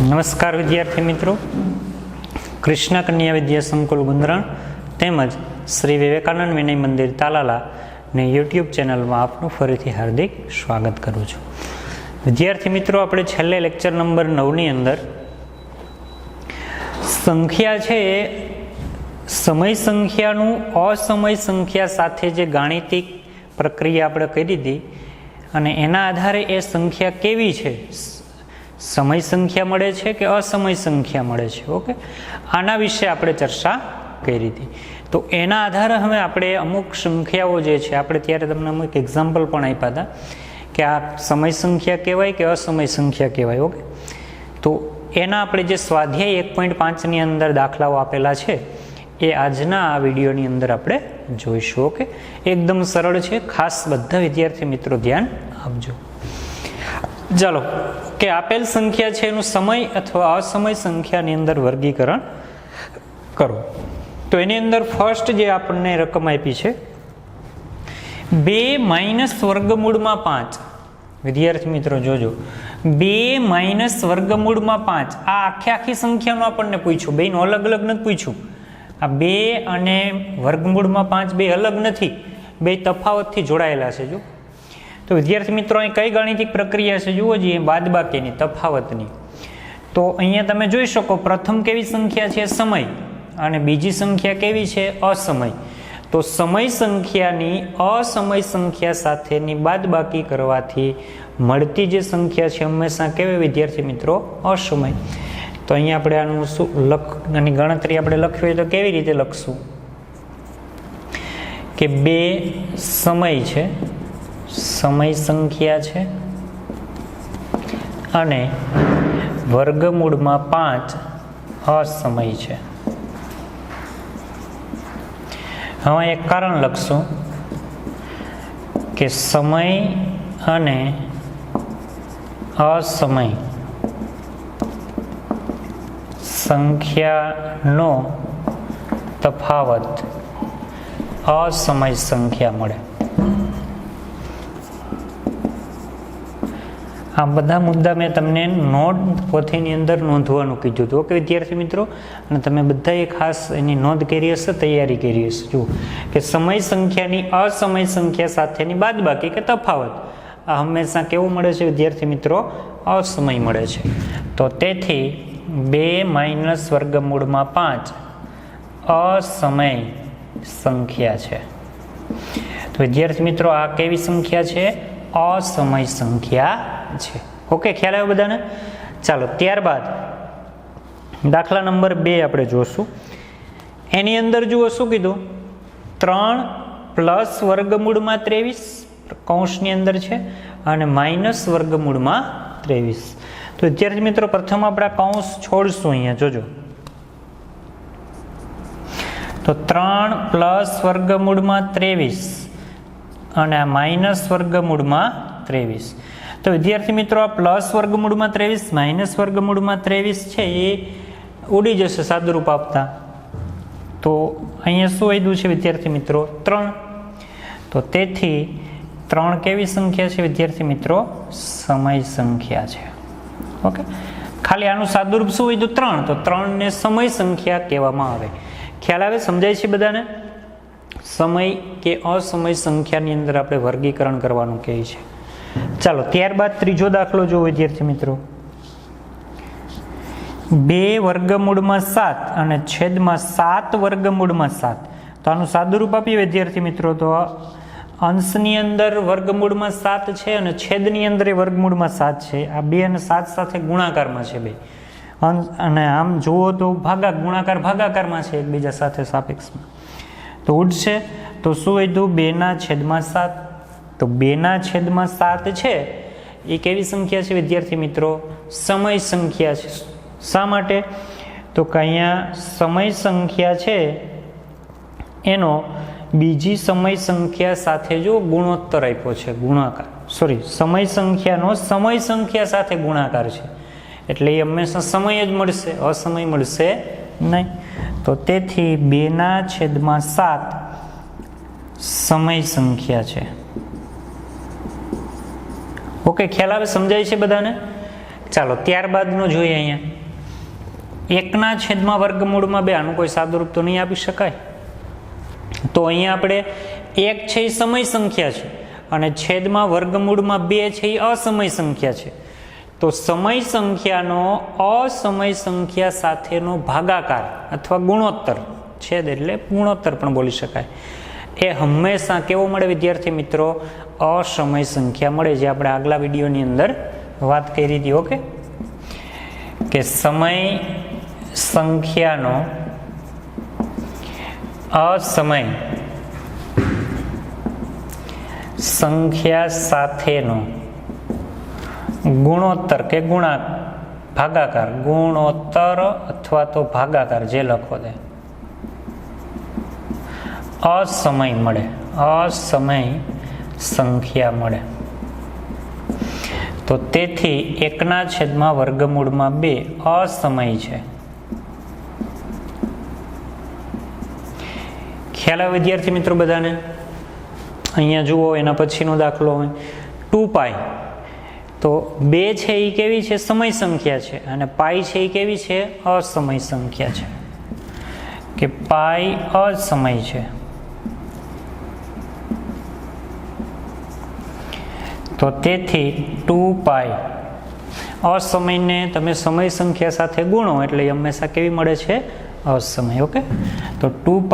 નમસ્કાર વિદ્યાર્થી મિત્રો, કૃષ્ણ કન્યા વિદ્યા સંકુલ ગુંદરણ તેમજ શ્રી વિવેકાનંદ વિનય મંદિર તાલાલા ને યુટ્યુબ ચેનલમાં આપનું ફરીથી હાર્દિક સ્વાગત કરું છું. વિદ્યાર્થી મિત્રો, આપણે છેલ્લે લેક્ચર નંબર 9ની અંદર સંખ્યા છે એ સમય સંખ્યાનું અસમય સંખ્યા સાથે જે ગાણિતિક પ્રક્રિયા આપણે કરી હતી અને એના આધારે એ સંખ્યા કેવી છે, સમય સંખ્યા મળે છે કે અસમય સંખ્યા મળે છે. ઓકે, આના વિશે આપણે ચર્ચા કરી હતી. તો એના આધારે હવે આપણે અમુક સંખ્યાઓ જે છે, આપણે ત્યારે તમને અમુક એક્ઝામ્પલ પણ આપ્યા હતા કે આ સમય સંખ્યા કહેવાય કે અસમય સંખ્યા કહેવાય. ઓકે, તો એના આપણે જે સ્વાધ્યાય 1.5ની અંદર દાખલાઓ આપેલા છે એ આજના આ વિડીયોની અંદર આપણે જોઈશું. ઓકે, એકદમ સરળ છે, ખાસ બધા વિદ્યાર્થી મિત્રો ધ્યાન આપજો. ચાલો, કે આપેલ સંખ્યા છે એનું સમય અથવા અસમય સંખ્યાની અંદર વર્ગીકરણ કરો. તો એની અંદર ફર્સ્ટ જે આપણને રકમ આપી છે 2 - વર્ગમૂળમાં 5. વિદ્યાર્થી મિત્રો જોજો, 2 - વર્ગમૂળમાં 5 આ આખી સંખ્યાનું આપણને પૂછ્યું, બેનું અલગ અલગ નથી પૂછ્યું. આ 2 અને વર્ગમૂળમાં 5 બે અલગ નથી, બે તફાવતથી જોડાયેલા છે. જો તો વિદ્યાર્થી મિત્રો, અહીં કઈ ગાણિતિક પ્રક્રિયા છે જુઓ જોઈએ, બાદબાકીની, તફાવતની. તો અહીંયા તમે જોઈ શકો, પ્રથમ કેવી સંખ્યા છે? સમય. અને બીજી સંખ્યા કેવી છે? અસમય. તો સમય સંખ્યાની અસમય સંખ્યા સાથેની બાદબાકી કરવાથી મળતી જે સંખ્યા છે હંમેશા કેવી વિદ્યાર્થી મિત્રો? અસમય. તો અહીંયા આપણે આનું શું આની ગણતરી આપણે લખવી હોય તો કેવી રીતે લખશું કે 2 સમય છે, સમય સંખ્યા છે, અને વર્ગમૂળમાં 5 અસમય છે. હવે એક કારણ લખશું કે સમય અને અસમય સંખ્યાનો તફાવત અસમય સંખ્યા મળે. આ બધા મુદ્દા મેં તમને નોંધ પોથીની અંદર નોંધવાનું કીધું હતું. ઓકે વિદ્યાર્થી મિત્રો, અને તમે બધાએ ખાસ એની નોંધ કરી હશે, તૈયારી કરી હશે. જુઓ કે સમય સંખ્યાની અસમય સંખ્યા સાથેની બાદબાકી કે તફાવત આ હંમેશા કેવું મળે છે વિદ્યાર્થી મિત્રો? અસમય મળે છે. તો તેથી 2 - વર્ગમૂળમાં 5 અસમય સંખ્યા છે. તો વિદ્યાર્થી મિત્રો, આ કેવી સંખ્યા છે? અસમય સંખ્યા છે. ઓકે, ખ્યાલ આવ્યો બધાને? ચાલો, ત્યારબાદ દાખલા નંબર 2 આપણે જોશું. એની અંદર જુઓ શું કીધું? 3 + વર્ગમૂળમાં 23 કૌંસની અંદર છે અને માઇનસ વર્ગમૂળમાં 23. તો વિદ્યાર્થી મિત્રો, પ્રથમ આપણે કૌંસ છોડશું. અહીંયા જોજો, તો 3 + વર્ગમૂળમાં 23 અને આ માઇનસ વર્ગમૂળમાં 23. તો વિદ્યાર્થી મિત્રો, આ પ્લસ વર્ગમૂળમાં 23 માઇનસ વર્ગમૂળમાં 23 છે એ ઉડી જશે સાદુરૂપ આપતા. તો અહીંયા શું વધ્યું છે વિદ્યાર્થી મિત્રો? 3. તો તેથી 3 કેવી સંખ્યા છે વિદ્યાર્થી મિત્રો? સમય સંખ્યા છે. ઓકે, ખાલી આનું સાદુરૂપ શું વધ્યું? 3. તો 3 ને સમય સંખ્યા કહેવામાં આવે. ખ્યાલ આવે? સમજાય છે બધાને? સમય કે અસમય સંખ્યાની અંદર આપણે વર્ગીકરણ કરવાનું કહે છે. ચાલો, ત્યારબાદ ત્રીજો દાખલો જુઓ વિદ્યાર્થી મિત્રો. 2 વર્ગમૂળમાં 7 અને છેદમાં 7 વર્ગમૂળમાં 7. તો આનું સાદુરૂપ આપીએ વિદ્યાર્થી મિત્રો, તો અંશની અંદર વર્ગમૂળમાં 7 છે અને છેદની અંદર એ વર્ગમૂળમાં 7 છે. આ 2 અને 7 સાથે ગુણાકારમાં છે બે, અને આમ જુઓ તો ગુણાકાર ભાગાકારમાં છે એકબીજા સાથે સાપેક્ષમાં. તો ઉડશે તો શું વધ્યું? 2/7. તો 2/7 છે એ કેવી સંખ્યા છે વિદ્યાર્થી મિત્રો? સમય સંખ્યા છે. શા માટે? તો કે અહીંયા સમય સંખ્યા છે એનો બીજી સમય સંખ્યા સાથે જો ગુણોત્તર આપ્યો છે, ગુણાકાર, સોરી, સમય સંખ્યાનો સમય સંખ્યા સાથે ગુણાકાર છે, એટલે એ હંમેશા સમય જ મળશે, અસમય મળશે નહીં. તો તેથી 2/7 સમય સંખ્યા છે. ઓકે, ખ્યાલ આવે? સમજાય છે બધાને? ચાલો ત્યારબાદનો જોઈએ અહીંયા 1/વર્ગમૂળમાં 2. આનું કોઈ સાદુરૂપ તો નહીં આપી શકાય. તો અહીંયા આપણે 1 છે એ સમય સંખ્યા છે અને છેદમાં વર્ગમૂળમાં 2 છે એ અસમય સંખ્યા છે. તો સમય સંખ્યાનો અસમય સંખ્યા સાથેનો ભાગાકાર અથવા ગુણોત્તર, છેદ એટલે ગુણોત્તર પણ બોલી શકાય, એ હંમેશા કેવો મળે વિદ્યાર્થી મિત્રો? અસમય સંખ્યા મળે, જે આપણે આગલા વિડીયોની અંદર વાત કરી હતી. ઓકે, કે સમય સંખ્યાનો અસમય સંખ્યા સાથેનો ગુણોત્તર કે ભાગાકાર, ગુણોત્તર અથવા તો ભાગાકાર જે લખો તે અસમય મળે, અસમય સંખ્યા મળે. તો તેથી 1/વર્ગમૂળમાં 2 અસમય છે. ખ્યાલ આવે વિદ્યાર્થી મિત્રો બધાને? અહીંયા જુઓ, એના પછીનો દાખલો હોય 2π. તો 2 છે એ કેવી છે? સમય સંખ્યા છે, અને પાઈ છે એ કેવી છે? અસમય સંખ્યા છે, કે પાઈ અસમય છે. તો તેથી 2π અસમયને તમે સમય સંખ્યા સાથે ગુણો એટલે એ હંમેશા કેવી મળે છે? અસમય. ઓકે, તો 2π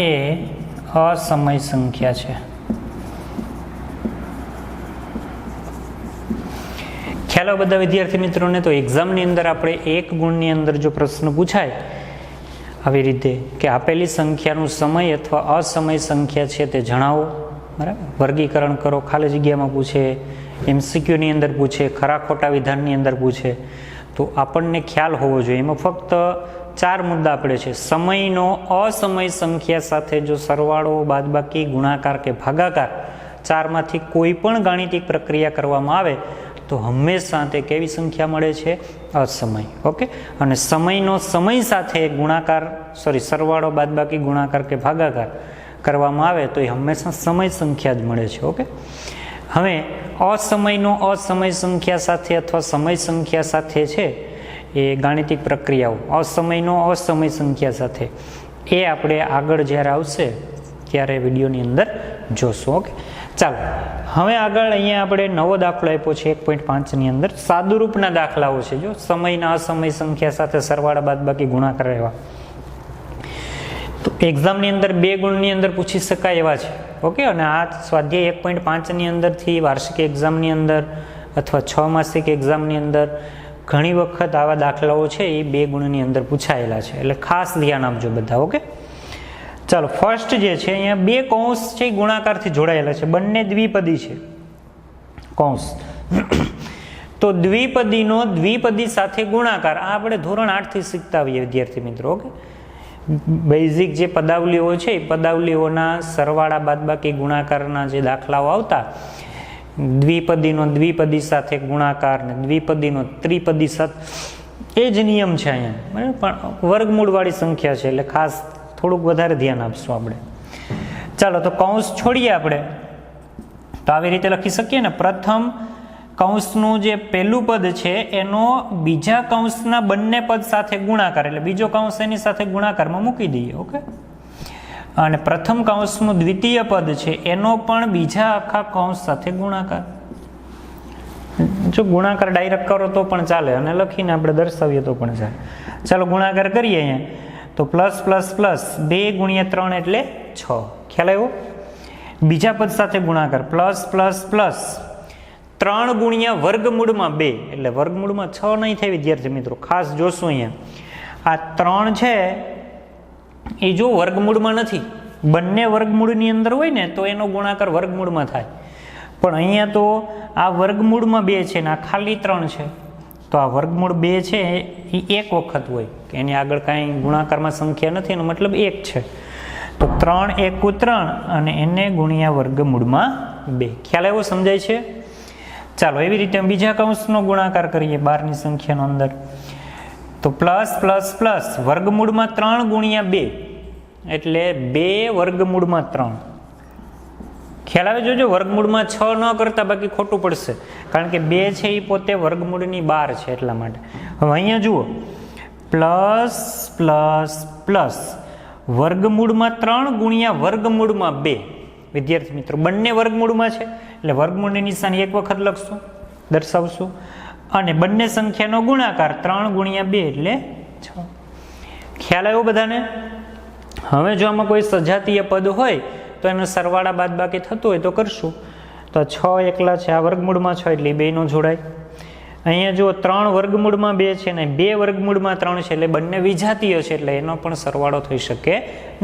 એ અસમય સંખ્યા છે. ખ્યાલ આવે બધા વિદ્યાર્થી મિત્રોને? તો એક્ઝામની અંદર આપણે 1 ગુણની અંદર જો પ્રશ્ન પૂછાય આવી રીતે કે આપેલી સંખ્યાનું સમય અથવા અસમય સંખ્યા છે તે જણાવો, બરાબર, વર્ગીકરણ કરો, ખાલી જગ્યામાં પૂછે, MCQની અંદર પૂછે, ખરા ખોટા વિધાનની અંદર પૂછે, તો આપણને ખ્યાલ હોવો જોઈએ. એમાં ફક્ત 4 મુદ્દા આપણે છે. સમયનો અસમય સંખ્યા સાથે જો સરવાળો, બાદબાકી, ગુણાકાર કે ભાગાકાર 4માંથી કોઈ પણ ગાણિતિક પ્રક્રિયા કરવામાં આવે તો હંમેશા તે કેવી સંખ્યા મળે છે? અસમય. ઓકે, અને સમયનો સમય સાથે સરવાળો, બાદબાકી, ગુણાકાર કે ભાગાકાર કરવામાં આવે તો એ હંમેશા સમય સંખ્યા જ મળે છે. ઓકે, હવે અસમયનો અસમય સંખ્યા સાથે અથવા સમય સંખ્યા સાથે છે એ ગાણિતિક પ્રક્રિયાઓ, અસમયનો અસમય સંખ્યા સાથે, એ આપણે આગળ જ્યારે આવશે ત્યારે વિડીયોની અંદર જોશું. ઓકે, ચાલો હવે આગળ અહીંયા આપણે નવો દાખલો આપ્યો છે 1.5ની અંદર. સાદુરૂપના દાખલાઓ છે. જો સમયના અસમય સંખ્યા સાથે સરવાળા, બાદબાકી, ગુણાકાર રહેવા. તો એક્ઝામની અંદર 2 ગુણની અંદર પૂછી શકાય એવા છે. ઓકે, અને આ સ્વાધ્યાય 1.5ની અંદરથી વાર્ષિક એક્ઝામની અંદર અથવા 6 માસિક એક્ઝામની અંદર ઘણી વખત આવા દાખલાઓ છે એ 2 ગુણની અંદર પૂછાયેલા છે, એટલે ખાસ ધ્યાન આપજો બધા. ઓકે, ચાલો ફર્સ્ટ જે છે અહીંયા 2 કૌંસ છે ગુણાકારથી જોડાયેલા છે, બંને દ્વિપદી છે કૌંસ. તો દ્વિપદીનો દ્વિપદી સાથે ગુણાકાર આ આપણે ધોરણ 8થી શીખતા આવીએ વિદ્યાર્થી મિત્રો. ઓકે, બેઝિક જે પદાવલીઓ છે એ પદાવલીઓના સરવાળા, બાદબાકી, ગુણાકારના જે દાખલાઓ આવતા, દ્વિપદીનો દ્વિપદી સાથે ગુણાકાર ને દ્વિપદીનો ત્રિપદી સાથે, એ જ નિયમ છે અહીંયા, બરાબર. પણ વર્ગમૂળવાળી સંખ્યા છે એટલે ખાસ થોડુંક વધારે ધ્યાન આપશું આપણે. ચાલો તો કૌંસ છોડીએ આપણે. તો આવી રીતે લખી શકીએ ને, પ્રથમ કૌંસનું જે પહેલું પદ છે એનો બીજા કૌંસના બંને પદ સાથે ગુણાકાર, એટલે બીજો કૌંસ એની સાથે ગુણાકારમાં મૂકી દઈએ. ઓકે, અને પ્રથમ કૌંસનું દ્વિતીય પદ છે એનો પણ બીજા આખા કૌંસ સાથે ગુણાકાર. જો ગુણાકાર ડાયરેક્ટ કરો તો પણ ચાલે, અને લખીને આપણે દર્શાવીએ તો પણ ચાલે. ચાલો ગુણાકાર કરીએ અહીંયા. તો પ્લસ પ્લસ પ્લસ 2 × 3 એટલે 6. ખ્યાલ આવ્યો? બીજા પદ સાથે ગુણાકાર, પ્લસ પ્લસ પ્લસ 3 × વર્ગમૂળમાં 2 એટલે વર્ગમૂળમાં 6 નહીં થાય વિદ્યાર્થી મિત્રો, ખાસ જોશું અહીંયા. આ 3 છે એ જો વર્ગમૂળમાં નથી, બંને વર્ગમૂળની અંદર હોય ને તો એનો ગુણાકાર વર્ગમૂળમાં થાય. પણ અહીંયા તો આ વર્ગમૂળમાં 2 છે ને આ ખાલી 3 છે, તો આ વર્ગમૂળ 2 છે એ એક વખત હોય, કે એની આગળ કાંઈ ગુણાકારમાં સંખ્યા નથી, એનો મતલબ 1 છે. તો 3 × 1 = 3 અને એને ગુણ્યા વર્ગમૂળમાં 2. ખ્યાલ આવ્યો? સમજાય છે? ચાલો એવી રીતે બીજા કૌંસનો ગુણાકાર કરીએ 12ની સંખ્યાનો અંદર. તો પ્લસ પ્લસ પ્લસ વર્ગમૂળમાં 3 × 2 એટલે 2 વર્ગમૂળમાં 3. ખ્યાલ આવે? જોજો વર્ગમૂળમાં 6 ન કરતા, બાકી ખોટું પડશે, કારણ કે 2 છે એ પોતે વર્ગમૂળની બહાર છે એટલા માટે. હવે અહીંયા જુઓ, પ્લસ પ્લસ પ્લસ વર્ગમૂળમાં 3 ગુણ્યા વર્ગમૂળમાં 2. વિદ્યાર્થી મિત્રો, બંને વર્ગમૂળમાં છે એટલે વર્ગમૂળની નિશાની એક વખત લખશું, દર્શાવશું, અને બંને સંખ્યાનો ગુણાકાર 3 ગુણ્યા 2 એટલે 6. ખ્યાલ આવ્યો બધાને? હવે જો આમાં કોઈ સજાતીય પદ હોય તો એનો સરવાળા બાદબાકી થતું હોય તો કરશું. તો 6 એકલા છે, આ વર્ગમૂળમાં 6 એટલે 2 નો જોડાય. અહીંયા જો 3 વર્ગમૂળમાં 2 છે ને 2 વર્ગમૂળમાં 3 છે એટલે બંને વિજાતીય છે એટલે એનો પણ સરવાળો થઈ શકે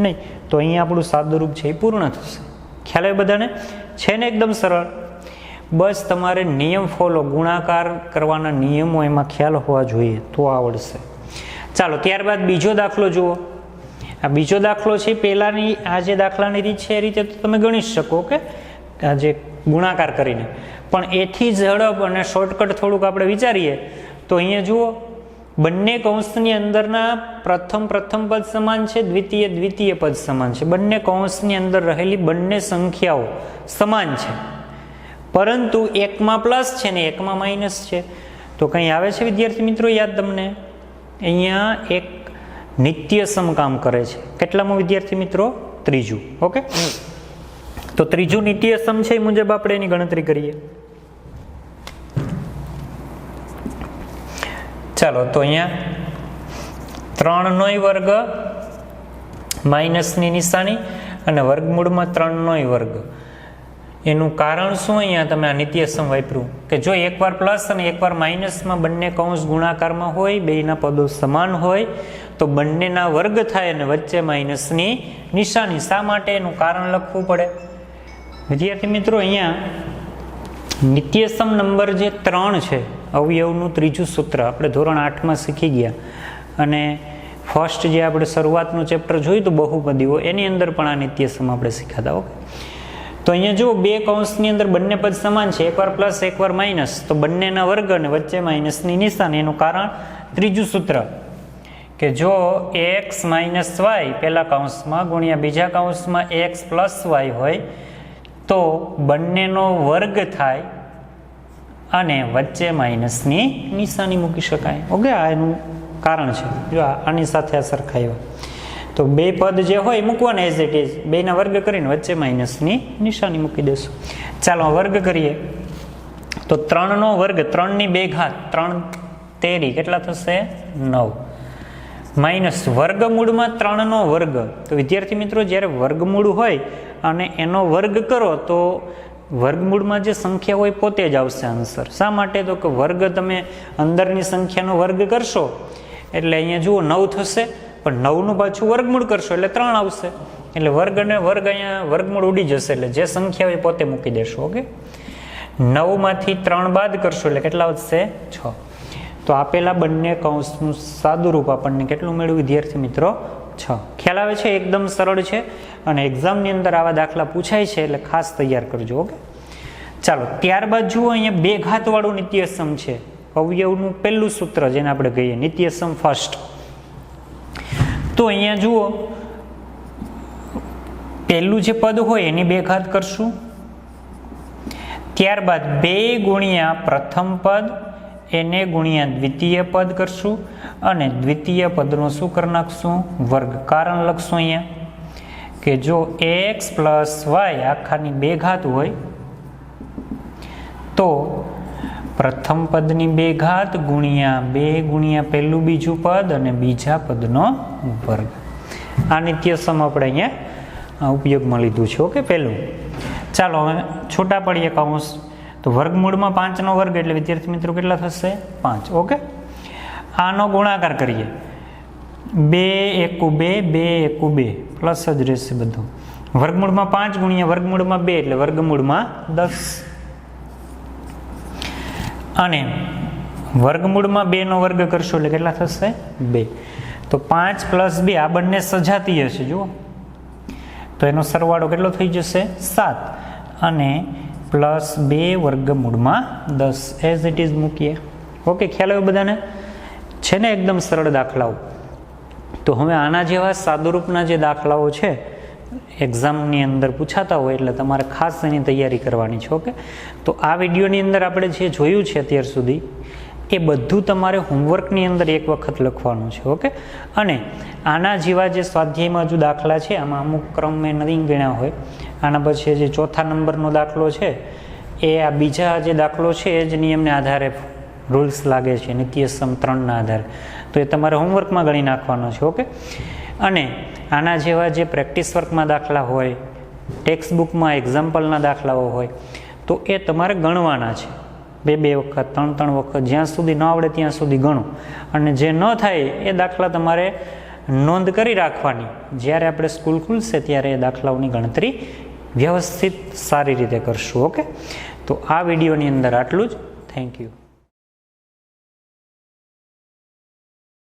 નહીં. તો અહીંયા આપણું સાદુરૂપ છે એ પૂર્ણ થશે. ખ્યાલ આવે બધાને? છે ને એકદમ સરળ. બસ તમારે નિયમ ફોલો, ગુણાકાર કરવાના નિયમો એમાં ખ્યાલ હોવા જોઈએ તો આવડશે. ચાલો ત્યારબાદ બીજો દાખલો જુઓ. આ બીજો દાખલો છે, પહેલાની આ જે દાખલાની રીત છે એ રીતે તો તમે ગણી શકો કે આ જે ગુણાકાર કરીને, પણ એથી ઝડપ અને શોર્ટકટ થોડુંક આપણે વિચારીએ તો અહીંયા જુઓ, બંને કૌંસની અંદરના પ્રથમ પદ સમાન છે, દ્વિતીય પદ સમાન છે. બંને કૌંસની અંદર રહેલી બંને સંખ્યાઓ સમાન છે, પરંતુ એકમાં પ્લસ છે ને એકમાં માઇનસ છે. તો કંઈ આવે છે વિદ્યાર્થી મિત્રો યાદ તમને? અહીંયા એક નિત્યસમ કામ કરે છે. કેટલામાં વિદ્યાર્થી મિત્રો? ત્રીજું. ઓકે, તો ત્રીજું નિત્યસમ છે એ મુજબ આપણે એની ગણતરી કરીએ. ચાલો, તો અહીંયા 3નો વર્ગ માઇનસની નિશાની અને વર્ગમૂળમાં 3નો વર્ગ. એનું કારણ શું? અહીંયા તમે આ નિત્યસમ વાપર્યું કે જો એકવાર પ્લસ અને એકવાર માઇનસમાં બંને કૌંસ ગુણાકારમાં હોય, બેયના પદો સમાન હોય તો બંનેના વર્ગ થાય અને વચ્ચે માઇનસની નિશાની. શા માટે? એનું કારણ લખવું પડે. વિદ્યાર્થી મિત્રો, અહીંયા નિત્યસમ નંબર જે 3 છે, અવયવનું ત્રીજું સૂત્ર આપણે ધોરણ 8માં શીખી ગયા, અને ફર્સ્ટ જે આપણે શરૂઆતનું ચેપ્ટર જોયું હતું બહુપદીઓ, એની અંદર પણ આ નિત્યસમ આપણે શીખાતા. ઓકે, તો અહીંયા જો બે કૌંસની અંદર બંને પદ સમાન છે, એકવાર પ્લસ એકવાર માઇનસ, તો બંનેના વર્ગ અને વચ્ચે માઇનસની નિશાની. એનું કારણ ત્રીજું સૂત્ર કે જો x માઇનસ વાય પહેલા કૌંસમાં ગુણ્યા બીજા કૌંસમાં x પ્લસ વાય હોય તો બંનેનો વર્ગ થાય અને વચ્ચે માઇનસની નિશાની મૂકી શકાય. ઓકે, આ એનું કારણ છે. જો આની સાથે આ સરખાવ્યા તો બે પદ જે હોય મૂકવાના એઝ ઇટ ઇઝ, બેના વર્ગ કરીને વચ્ચે માઇનસની નિશાની મૂકી દેશું. ચાલો વર્ગ કરીએ તો 3નો વર્ગ, 3ની 2 ઘાત, 3 તેરી કેટલા થશે? 9. માઇનસ વર્ગમૂળમાં 3નો વર્ગ. તો વિદ્યાર્થી મિત્રો, જ્યારે વર્ગમૂળ હોય અને એનો વર્ગ કરો તો વર્ગમૂળમાં જે સંખ્યા હોય પોતે જ આવશે આન્સર. શા માટે? તો કે વર્ગ તમે અંદરની સંખ્યાનો વર્ગ કરશો એટલે અહીંયા જુઓ 9 થશે, પણ 9નું પાછું વર્ગમૂળ કરશો એટલે 3 આવશે. એટલે વર્ગ અને વર્ગ અહીંયા વર્ગમૂળ ઉડી જશે, એટલે જે સંખ્યા હોય પોતે મૂકી દેશો. ઓકે, 9માંથી 3 બાદ કરશો એટલે કેટલા વધશે? 6. તો આપેલા બંને કૌંસનું સાદુરૂપ આપણને કેટલું મળ્યું વિદ્યાર્થી મિત્રો? 6. ખ્યાલ આવે છે? એકદમ સરળ છે અને એક્ઝામની અંદર આવા દાખલા પૂછાય છે એટલે ખાસ તૈયાર કરજો. ઓકે, ચાલો ત્યારબાદ જુઓ, અહીંયા 2 ઘાતવાળું નિત્યસમ છે. અવયવનું પહેલું સૂત્ર જેને આપણે કહીએ નિત્યસમ ફર્સ્ટ. તો અહીંયા જુઓ, પહેલું જે પદ હોય એની 2 ઘાત કરશું, ત્યારબાદ 2 ગુણ્યા પ્રથમ પદ એને ગુણ્યા દ્વિતીય પદ કરશું અને દ્વિતીય પદનો શું કરી નાખશું? વર્ગ. કારણ લખશું અહીંયા કે જો x પ્લસ વાય આખાની 2 ઘાત હોય તો પ્રથમ પદની 2 ઘાત ગુણ્યા 2 ગુણ્યા પહેલું બીજું પદ અને બીજા પદનો વર્ગ. આ નિત્યસમ આપણે અહીંયા ઉપયોગમાં લીધું છે. ઓકે, પહેલું. ચાલો હવે છૂટા પડીએ કૌંસ. તો વર્ગમૂળમાં 5નો વર્ગ એટલે વિદ્યાર્થી મિત્રો કેટલા થશે? 5. ઓકે, આનો ગુણાકાર કરીએ. 2 એકુ 2, 2 એકુ 2, પ્લસ જ રહેશે બધું. વર્ગમૂળમાં 5 ગુણ્યા વર્ગમૂળમાં 2 એટલે વર્ગમૂળમાં 10. અને વર્ગમૂળમાં 2નો વર્ગ કરશો એટલે કેટલા થશે? 2. તો 5 પ્લસ 2 આ બંને સજાતીય છે જુઓ, તો એનો સરવાળો કેટલો થઈ જશે? 7. અને પ્લસ 2 વર્ગમૂળમાં 10 એઝ ઇટ ઇઝ મૂકીએ. ઓકે, ખ્યાલ આવ્યો બધાને? છે ને એકદમ સરળ દાખલાઓ. તો હવે આના જેવા સાદુરૂપના જે દાખલાઓ છે એક્ઝામની અંદર પૂછાતા હોય એટલે તમારે ખાસ એની તૈયારી કરવાની છે. ઓકે, તો આ વિડીયોની અંદર આપણે જે જોયું છે અત્યાર સુધી એ બધું તમારે હોમવર્કની અંદર એક વખત લખવાનું છે. ઓકે, અને આના જેવા જે સ્વાધ્યાયમાં હજુ દાખલા છે, આમાં અમુક ક્રમ મેં નહીં ગણ્યા હોય. આના પછી જે ચોથા નંબરનો દાખલો છે એ આ બીજા જે દાખલો છે એ જ નિયમને આધારે રૂલ્સ લાગે છે, નિત્યસમ 3ના આધારે, તો એ તમારે હોમવર્કમાં ગણી નાખવાનો છે. ઓકે, અને આના જેવા જે પ્રેક્ટિસ વર્કમાં દાખલા હોય, ટેક્સ્ટ બુકમાં એક્ઝામ્પલના દાખલાઓ હોય, તો એ તમારે ગણવાના છે. 2 વખત 3 વખત, જ્યાં સુધી ન આવડે ત્યાં સુધી ગણો. અને જે ન થાય એ દાખલા તમારે નોંધ કરી રાખવાની. જ્યારે આપણે સ્કૂલ ખુલશે ત્યારે એ દાખલાઓની ગણતરી વ્યવસ્થિત સારી રીતે કરશું. ઓકે, તો આ વિડીયોની અંદર આટલું જ. Thank you.